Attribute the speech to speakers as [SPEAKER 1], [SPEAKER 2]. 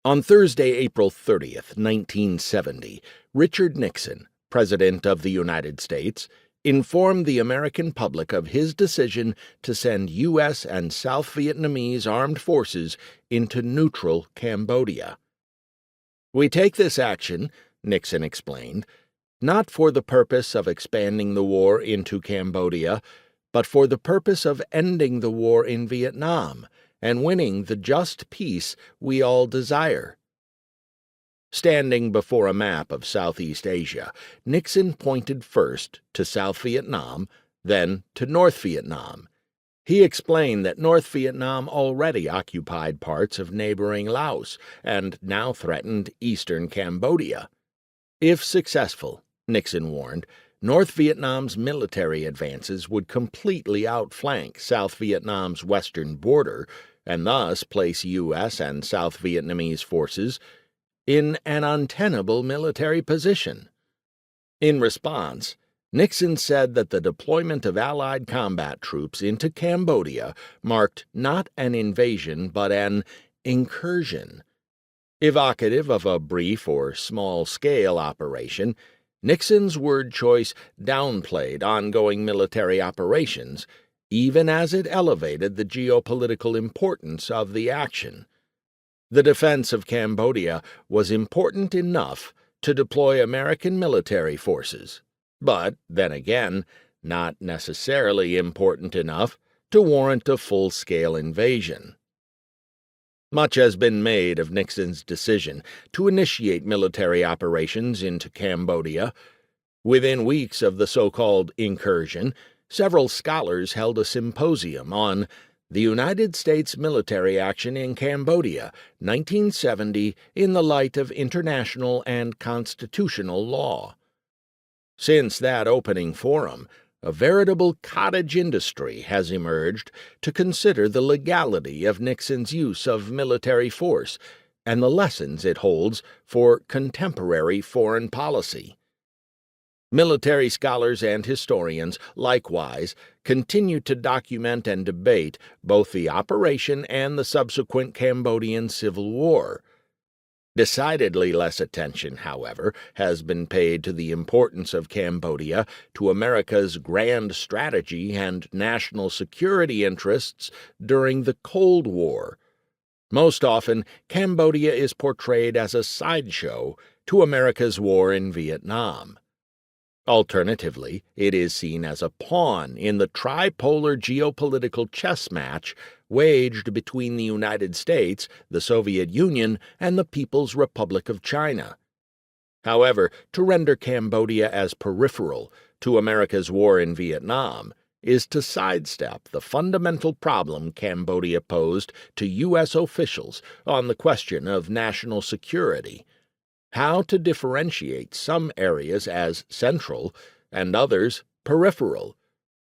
[SPEAKER 1] On Thursday, April 30th, 1970, Richard Nixon, President of the United States, informed the American public of his decision to send U.S. and South Vietnamese armed forces into neutral Cambodia. "We take this action," Nixon explained, "not for the purpose of expanding the war into Cambodia, but for the purpose of ending the war in Vietnam and winning the just peace we all desire." Standing before a map of Southeast Asia, Nixon pointed first to South Vietnam, then to North Vietnam. He explained that North Vietnam already occupied parts of neighboring Laos and now threatened eastern Cambodia. If successful, Nixon warned, North Vietnam's military advances would completely outflank South Vietnam's western border and thus place U.S. and South Vietnamese forces in an untenable military position. In response, Nixon said that the deployment of Allied combat troops into Cambodia marked not an invasion but an incursion. Evocative of a brief or small-scale operation, Nixon's word choice downplayed ongoing military operations, even as it elevated the geopolitical importance of the action. The defense of Cambodia was important enough to deploy American military forces, but, then again, not necessarily important enough to warrant a full-scale invasion. Much has been made of Nixon's decision to initiate military operations into Cambodia. Within weeks of the so-called incursion, several scholars held a symposium on The United States Military Action in Cambodia, 1970, in the Light of International and Constitutional Law. Since that opening forum, a veritable cottage industry has emerged to consider the legality of Nixon's use of military force and the lessons it holds for contemporary foreign policy. Military scholars and historians, likewise, continue to document and debate both the operation and the subsequent Cambodian Civil War. Decidedly less attention, however, has been paid to the importance of Cambodia to America's grand strategy and national security interests during the Cold War. Most often, Cambodia is portrayed as a sideshow to America's war in Vietnam. Alternatively, it is seen as a pawn in the tripolar geopolitical chess match waged between the United States, the Soviet Union, and the People's Republic of China. However, to render Cambodia as peripheral to America's war in Vietnam is to sidestep the fundamental problem Cambodia posed to U.S. officials on the question of national security: how to differentiate some areas as central and others peripheral